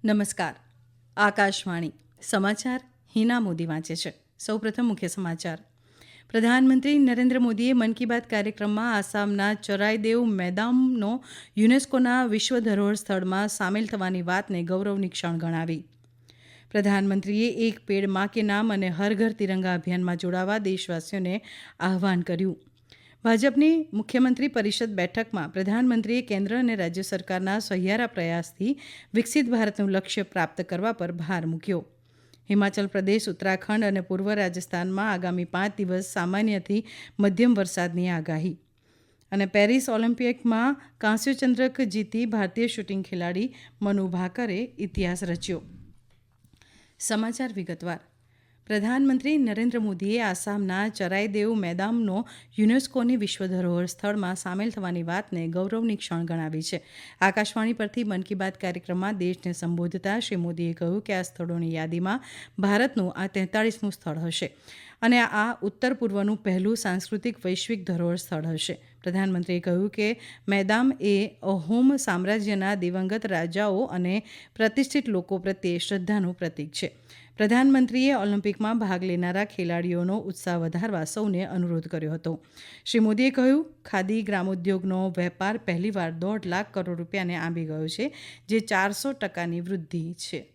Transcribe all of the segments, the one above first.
નમસ્કાર. આકાશવાણી સમાચાર હિના મોદી વાંચે છે. સૌપ્રથમ મુખ્ય સમાચાર. પ્રધાનમંત્રી નરેન્દ્ર મોદીએ મન કી બાત કાર્યક્રમમાં આસામના ચરાઈદેવ મેદામનો યુનેસ્કોના વિશ્વ ધરોહર સ્થળમાં સામેલ થવાની વાતને ગૌરવની ક્ષણ ગણાવી. પ્રધાનમંત્રીએ એક પેડ માં કે નામ અને હર ઘર તિરંગા અભિયાનમાં જોડાવા દેશવાસીઓને આહ્વાન કર્યું. ભાજપની મુખ્યમંત્રી પરિષદ બેઠકમાં પ્રધાનમંત્રીએ કેન્દ્ર અને રાજ્ય સરકારના સહિયારા પ્રયાસથી વિકસિત ભારતનું લક્ષ્ય પ્રાપ્ત કરવા પર ભાર મૂક્યો. હિમાચલ પ્રદેશ, ઉત્તરાખંડ અને પૂર્વ રાજસ્થાનમાં આગામી 5 દિવસ સામાન્યથી મધ્યમ વરસાદની આગાહી. અને પેરિસ ઓલિમ્પિકમાં કાંસ્ય ચંદ્રક જીતી ભારતીય શૂટિંગ ખેલાડી મનુ ભાકરે ઇતિહાસ રચ્યો. સમાચાર વિગતવાર. પ્રધાનમંત્રી નરેન્દ્ર મોદીએ આસામના ચરાઈદેવ મેદામનો યુનેસ્કોની વિશ્વ ધરોહર સ્થળમાં સામેલ થવાની વાતને ગૌરવની ક્ષણ ગણાવી છે. આકાશવાણી પરથી મન કી બાત કાર્યક્રમમાં દેશને સંબોધતા શ્રી મોદીએ કહ્યું કે આ સ્થળોની યાદીમાં ભારતનું આ 43મું સ્થળ હશે અને આ ઉત્તર પૂર્વનું પહેલું સાંસ્કૃતિક વૈશ્વિક ધરોહર સ્થળ હશે. પ્રધાનમંત્રીએ કહ્યું કે મેદામ એ અહોમ સામ્રાજ્યના દિવંગત રાજાઓ અને પ્રતિષ્ઠિત લોકો પ્રત્યે શ્રદ્ધાનું પ્રતીક છે. પ્રધાનમંત્રીએ ઓલિમ્પિકમાં ભાગ લેનારા ખેલાડીઓનો ઉત્સાહ વધારવા સૌને અનુરોધ કર્યો હતો. શ્રી મોદીએ કહ્યું, ખાદી ગ્રામોદ્યોગનો વેપાર પહેલીવાર 1.5 લાખ કરોડ રૂપિયાને આંબી ગયો છે, જે 400% વૃદ્ધિ છે.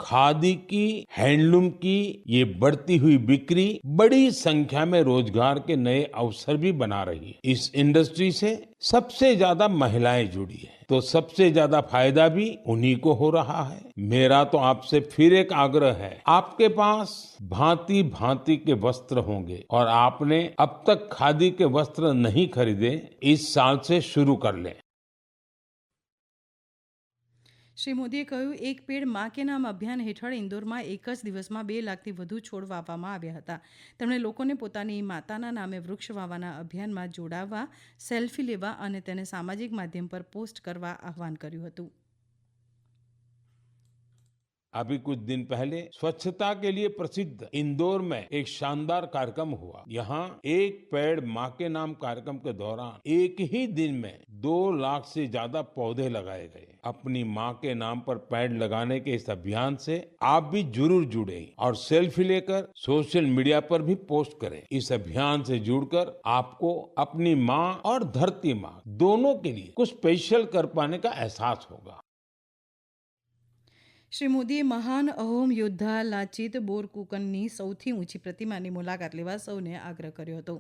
खादी की, हैंडलूम की ये बढ़ती हुई बिक्री बड़ी संख्या में रोजगार के नए अवसर भी बना रही है. इस इंडस्ट्री से सबसे ज्यादा महिलाएं जुड़ी है, तो सबसे ज्यादा फायदा भी उन्हीं को हो रहा है. मेरा तो आपसे फिर एक आग्रह है, आपके पास भांति भांति के वस्त्र होंगे और आपने अब तक खादी के वस्त्र नहीं खरीदे, इस साल से शुरू कर लें. શ્રી મોદીએ કહ્યું, એક પેડ માં કે નામ અભિયાન હેઠળ ઇન્દોરમાં એક જ દિવસમાં 2 લાખથી વધુ છોડ વાવવામાં આવ્યા હતા. તેમણે લોકોને પોતાની માતાના નામે વૃક્ષ વાવવાના અભિયાનમાં જોડાવા, સેલ્ફી લેવા અને તેને સામાજિક માધ્યમ પર પોસ્ટ કરવા આહ્વાન કર્યું હતું. अभी कुछ दिन पहले स्वच्छता के लिए प्रसिद्ध इंदौर में एक शानदार कार्यक्रम हुआ. यहाँ एक पेड़ माँ के नाम कार्यक्रम के दौरान एक ही दिन में 2 लाख से ज्यादा पौधे लगाए गए. अपनी माँ के नाम पर पेड़ लगाने के इस अभियान से आप भी जरूर जुड़े और सेल्फी लेकर सोशल मीडिया पर भी पोस्ट करें. इस अभियान से जुड़कर आपको अपनी माँ और धरती माँ दोनों के लिए कुछ स्पेशल कर पाने का एहसास होगा. શ્રી મોદીએ મહાન અહોમ યોદ્ધા લાચિત બોરફુકનની સૌથી ઊંચી પ્રતિમાની મુલાકાત લેવા સૌને આગ્રહ કર્યો હતો.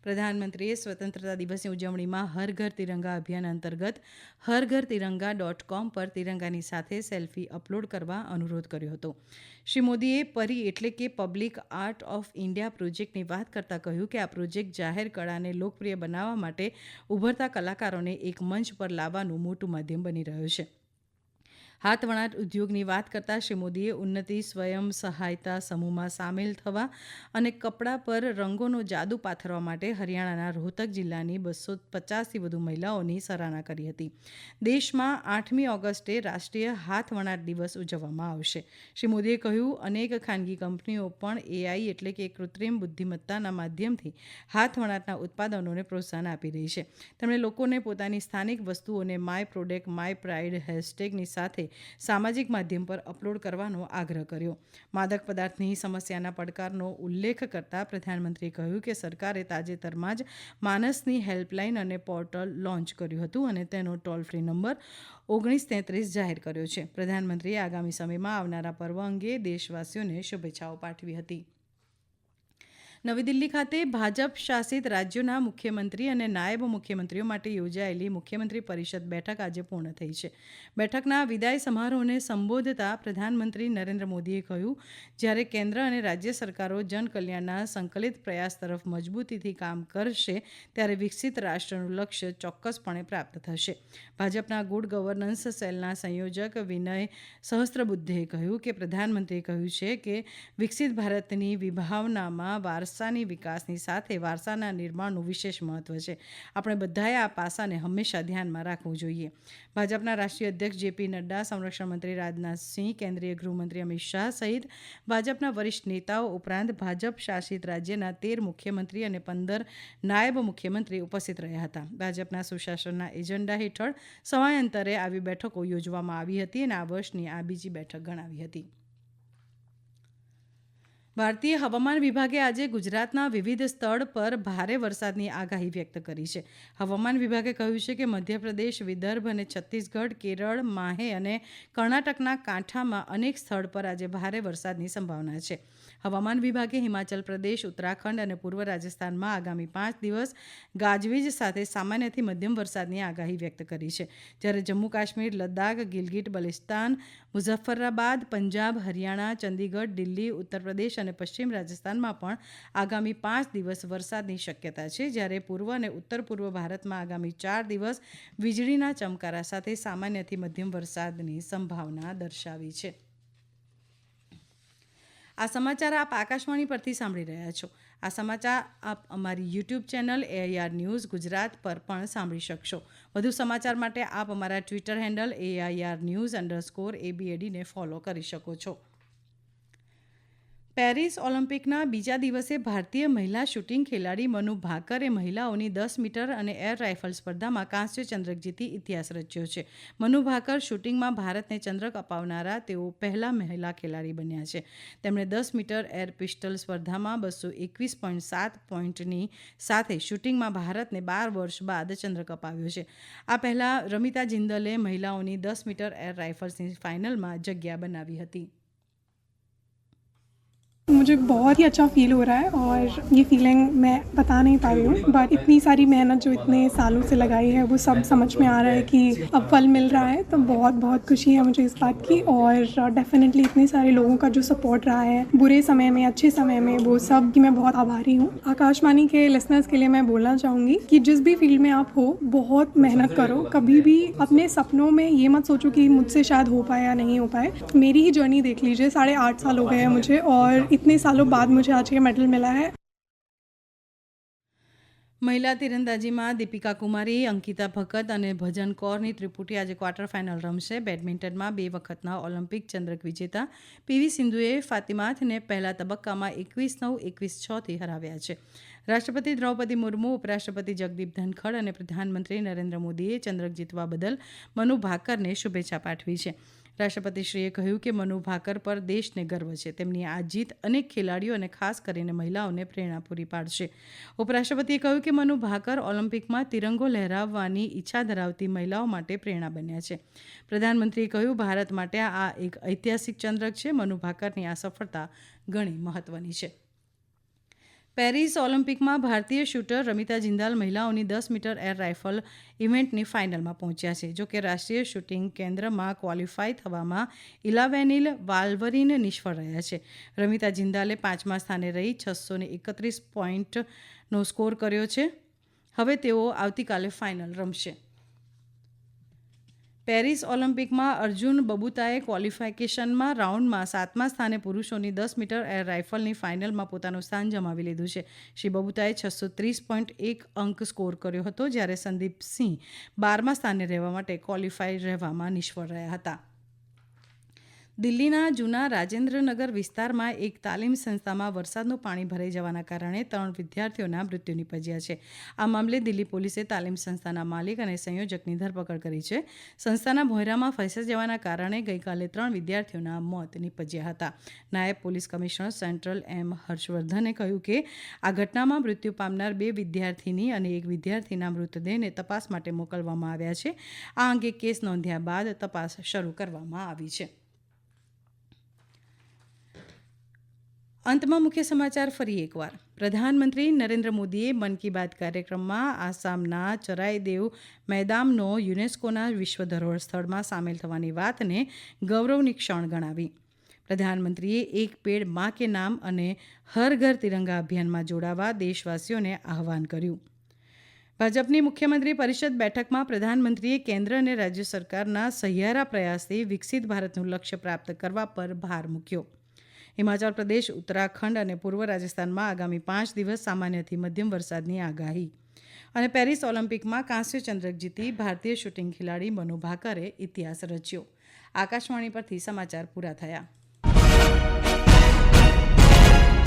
પ્રધાનમંત્રીએ સ્વતંત્રતા દિવસની ઉજવણીમાં હર ઘર તિરંગા અભિયાન અંતર્ગત હરઘરતિરંગા.com પર તિરંગાની સાથે સેલ્ફી અપલોડ કરવા અનુરોધ કર્યો હતો. શ્રી મોદીએ પરી એટલે કે પબ્લિક આર્ટ ઓફ ઇન્ડિયા પ્રોજેક્ટની વાત કરતાં કહ્યું કે આ પ્રોજેક્ટ જાહેર કળાને લોકપ્રિય બનાવવા માટે ઉભરતા કલાકારોને એક મંચ પર લાવવાનું મોટું માધ્યમ બની રહ્યો છે. હાથવણાટ ઉદ્યોગની વાત કરતાં શ્રી મોદીએ ઉન્નતિ સ્વયં સહાયતા સમૂહમાં સામેલ થવા અને કપડાં પર રંગોનો જાદુ પાથરવા માટે હરિયાણાના રોહતક જિલ્લાની 250થી વધુ મહિલાઓની સરાહના કરી હતી. દેશમાં 8મી ઓગસ્ટે રાષ્ટ્રીય હાથવણાટ દિવસ ઉજવવામાં આવશે. શ્રી મોદીએ કહ્યું, અનેક ખાનગી કંપનીઓ પણ એઆઈ એટલે કે કૃત્રિમ બુદ્ધિમત્તાના માધ્યમથી હાથવણાટના ઉત્પાદનોને પ્રોત્સાહન આપી રહી છે. તેમણે લોકોને પોતાની સ્થાનિક વસ્તુઓને માય પ્રોડક્ટ માય પ્રાઇડ હેશટેગની સાથે સામાજિક માધ્યમ પર અપલોડ કરવાનો આગ્રહ કર્યો. માદક પદાર્થની સમસ્યાના પડકારનો ઉલ્લેખ કરતા પ્રધાનમંત્રીએ કહ્યું કે સરકારે તાજેતરમાં જ માનસની હેલ્પલાઇન અને પોર્ટલ લોન્ચ કર્યું હતું અને તેનો ટોલ ફ્રી નંબર 1933 જાહેર કર્યો છે. પ્રધાનમંત્રીએ આગામી સમયમાં આવનારા પર્વ અંગે દેશવાસીઓને શુભેચ્છાઓ પાઠવી હતી. નવી દિલ્હી ખાતે ભાજપ શાસિત રાજ્યોના મુખ્યમંત્રી અને નાયબ મુખ્યમંત્રીઓ માટે યોજાયેલી મુખ્યમંત્રી પરિષદ બેઠક આજે પૂર્ણ થઈ છે. બેઠકના વિદાય સમારોહને સંબોધતા પ્રધાનમંત્રી નરેન્દ્ર મોદીએ કહ્યું, જ્યારે કેન્દ્ર અને રાજ્ય સરકારો જનકલ્યાણના સંકલિત પ્રયાસ તરફ મજબૂતીથી કામ કરશે ત્યારે વિકસિત રાષ્ટ્રનું લક્ષ્ય ચોક્કસપણે પ્રાપ્ત થશે. ભાજપના ગુડ ગવર્નન્સ સેલના સંયોજક વિનય સહસ્ત્રબુદ્ધેએ કહ્યું કે પ્રધાનમંત્રીએ કહ્યું છે કે વિકસિત ભારતની વિભાવનામાં વારસા વારસાની વિકાસની સાથે વારસાના નિર્માણનું વિશેષ મહત્વ છે. આપણે બધાએ આ પાસાને હંમેશા ધ્યાનમાં રાખવું જોઈએ. ભાજપના રાષ્ટ્રીય અધ્યક્ષ જેપી નડ્ડા, સંરક્ષણ મંત્રી રાજનાથસિંહ, કેન્દ્રીય ગૃહમંત્રી અમિત શાહ સહિત ભાજપના વરિષ્ઠ નેતાઓ ઉપરાંત ભાજપ શાસિત રાજ્યના 13 મુખ્યમંત્રી અને 15 નાયબ મુખ્યમંત્રી ઉપસ્થિત રહ્યા હતા. ભાજપના સુશાસનના એજન્ડા હેઠળ સમયાંતરે આવી બેઠકો યોજવામાં આવી હતી અને આ વર્ષની આ બીજી બેઠક ગણાવી હતી. ભારતીય હવામાન વિભાગે આજે ગુજરાતના વિવિધ સ્થળ પર ભારે વરસાદની આગાહી વ્યક્ત કરી છે. હવામાન વિભાગે કહ્યું છે કે મધ્યપ્રદેશ, વિદર્ભ અને છત્તીસગઢ, કેરળ, માહે અને કર્ણાટકના કાંઠામાં અનેક સ્થળ પર આજે ભારે વરસાદની સંભાવના છે. હવામાન વિભાગે હિમાચલ પ્રદેશ, ઉત્તરાખંડ અને પૂર્વ રાજસ્થાનમાં આગામી 5 દિવસ ગાજવીજ સાથે સામાન્યથી મધ્યમ વરસાદની આગાહી વ્યક્ત કરી છે. જ્યારે જમ્મુ કાશ્મીર, લદ્દાખ, ગિલગિટ બલ્તિસ્તાન, મુઝફ્ફરાબાદ, પંજાબ, હરિયાણા, ચંદીગઢ, દિલ્હી, ઉત્તર પ્રદેશ અને પશ્ચિમ રાજસ્થાનમાં પણ આગામી 5 દિવસ વરસાદની શક્યતા છે. જ્યારે પૂર્વ અને ઉત્તર પૂર્વ ભારતમાં આગામી 4 દિવસ વીજળીના ચમકારા સાથે સામાન્યથી મધ્યમ વરસાદની સંભાવના દર્શાવી છે. આ સમાચાર આપ આકાશવાણી પરથી સાંભળી રહ્યા છો. આ સમાચાર આપ અમારી YouTube channel AIR news Gujarat પર પણ સાંભળી શકશો. વધુ સમાચાર માટે આપ અમારા ટ્વિટર હેન્ડલ AIR_news_ABAD ને ફોલો કરી શકો છો. પેરિસ ઓલિમ્પિકના બીજા દિવસે ભારતીય મહિલા શૂટિંગ ખેલાડી મનુ ભાકરે મહિલાઓની 10 મીટર અને એર રાઇફલ સ્પર્ધામાં કાંસ્ય ચંદ્રક જીતી ઇતિહાસ રચ્યો છે. મનુ ભાકર શૂટિંગમાં ભારતને ચંદ્રક અપાવનારા તેઓ પહેલા મહિલા ખેલાડી બન્યા છે. તેમણે 10 મીટર એર પિસ્ટલ સ્પર્ધામાં 221.7 પોઈન્ટની સાથે શૂટિંગમાં ભારતને 12 વર્ષ બાદ ચંદ્રક અપાવ્યો છે. આ પહેલા રમિતા જિંદલે મહિલાઓની 10 મીટર એર રાઇફલ્સની ફાઇનલમાં જગ્યા બનાવી હતી. मुझे बहुत ही अच्छा फील हो रहा है और ये फीलिंग मैं बता नहीं पा रही हूँ, बट इतनी सारी मेहनत जो इतने सालों से लगाई है वो सब समझ में आ रहा है कि अब फल मिल रहा है. तो बहुत बहुत खुशी है मुझे इस बात की और डेफिनेटली इतने सारे लोगों का जो सपोर्ट रहा है बुरे समय में, अच्छे समय में, वो सब की मैं बहुत आभारी हूँ. आकाशवाणी के लिसनर्स के लिए मैं बोलना चाहूँगी कि जिस भी फील्ड में आप हो बहुत मेहनत करो. कभी भी अपने सपनों में ये मत सोचो कि मुझसे शायद हो पाए या नहीं हो पाए. मेरी ही जर्नी देख लीजिए, 8.5 साल हो गए हैं मुझे और इतने सालों बाद मुझे आज ये मेडल मिला है. મહિલા તીરંદાજીમાં દીપિકા કુમારી, અંકિતા ભકત અને ભજન કૌરની ત્રિપુટી આજે ક્વાર્ટર ફાઇનલ રમશે. બેડમિન્ટનમાં 2 વખતના ઓલિમ્પિક ચંદ્રક વિજેતા PV સિંધુએ ફાતિમાથને પહેલા તબક્કામાં 21-9, 21-6થી હરાવ્યા છે. રાષ્ટ્રપતિ દ્રૌપદી મુર્મુ, ઉપરાષ્ટ્રપતિ જગદીપ ધનખડ અને પ્રધાનમંત્રી નરેન્દ્ર મોદીએ ચંદ્રક જીતવા બદલ મનુ ભાકરને શુભેચ્છા પાઠવી છે. રાષ્ટ્રપતિશ્રીએ કહ્યું કે મનુ ભાકર પર દેશને ગર્વ છે. તેમની આ જીત અનેક ખેલાડીઓ અને ખાસ કરીને મહિલાઓને પ્રેરણા પૂરી પાડશે. ઉપરાષ્ટ્રપતિએ કહ્યું કે મનુ ભાકર ઓલિમ્પિકમાં તિરંગો લહેરાવવાની ઈચ્છા ધરાવતી મહિલાઓ માટે પ્રેરણા બન્યા છે. પ્રધાનમંત્રીએ કહ્યું, ભારત માટે આ એક ઐતિહાસિક ચંદ્રક છે. મનુ ભાકરની આ સફળતા ઘણી મહત્વની છે. પેરિસ ઓલિમ્પિકમાં ભારતીય શૂટર રમિતા જિંદાલ મહિલાઓની 10 મીટર એર રાઇફલ ઇવેન્ટની ફાઇનલમાં પહોંચ્યા છે. જોકે રાષ્ટ્રીય શૂટિંગ કેન્દ્રમાં ક્વોલિફાય થવામાં ઇલાવેનિલ વાલ્વરિન નિષ્ફળ રહ્યા છે. રમિતા જિંદાલે 5મા સ્થાને રહી 631 પોઈન્ટનો સ્કોર કર્યો છે. હવે તેઓ આવતીકાલે ફાઇનલ રમશે. પેરિસ ઓલિમ્પિકમાં અર્જુન બબુતાએ ક્વોલિફિકેશનમાં રાઉન્ડમાં 7મા સ્થાને પુરુષોની 10 મીટર એર રાઇફલની ફાઇનલમાં પોતાનું સ્થાન જમાવી લીધું છે. શ્રી બબુતાએ 630.1 અંક સ્કોર કર્યો હતો, જ્યારે સંદીપ સિંહ 12મા સ્થાને રહેવા માટે ક્વોલિફાય રહેવામાં નિષ્ફળ રહ્યા હતા. દિલ્હીના જૂના રાજેન્દ્રનગર વિસ્તારમાં એક તાલીમ સંસ્થામાં વરસાદનું પાણી ભરાઈ જવાના કારણે 3 વિદ્યાર્થીઓના મૃત્યુ નિપજ્યા છે. આ મામલે દિલ્હી પોલીસે તાલીમ સંસ્થાના માલિક અને સંયોજકની ધરપકડ કરી છે. સંસ્થાના ભોંયરામાં ફસાઈ જવાના કારણે ગઈકાલે 3 વિદ્યાર્થીઓના મોત નિપજ્યા હતા. નાયબ પોલીસ કમિશનર સેન્ટ્રલ M. હર્ષવર્ધને કહ્યું કે આ ઘટનામાં મૃત્યુ પામનાર 2 વિદ્યાર્થીની અને 1 વિદ્યાર્થીના મૃતદેહને તપાસ માટે મોકલવામાં આવ્યા છે. આ અંગે કેસ નોંધ્યા બાદ તપાસ શરૂ કરવામાં આવી છે. અંતમાં મુખ્ય સમાચાર ફરી એકવાર. પ્રધાનમંત્રી નરેન્દ્ર મોદીએ મન કી બાત કાર્યક્રમમાં આસામના ચરાઈદેવ મેદામનો યુનેસ્કોના વિશ્વ ધરોહર સ્થળમાં સામેલ થવાની વાતને ગૌરવની ક્ષણ ગણાવી. પ્રધાનમંત્રીએ એક પેડ માં કે નામ અને હર ઘર તિરંગા અભિયાનમાં જોડાવા દેશવાસીઓને આહ્વાન કર્યું. ભાજપની મુખ્યમંત્રી પરિષદ બેઠકમાં પ્રધાનમંત્રીએ કેન્દ્ર અને રાજ્ય સરકારના સહિયારા પ્રયાસથી વિકસિત ભારતનું લક્ષ્ય પ્રાપ્ત કરવા પર ભાર મૂક્યો. હિમાચલ પ્રદેશ, ઉત્તરાખંડ અને પૂર્વ રાજસ્થાનમાં આગામી 5 દિવસ સામાન્યથી મધ્યમ વરસાદની આગાહી. અને પેરિસ ઓલિમ્પિકમાં કાંસ્ય ચંદ્રક જીતી ભારતીય શૂટિંગ ખેલાડી મનુ ભાકરે ઇતિહાસ રચ્યો. આકાશવાણી પરથી સમાચાર પૂરા થયા.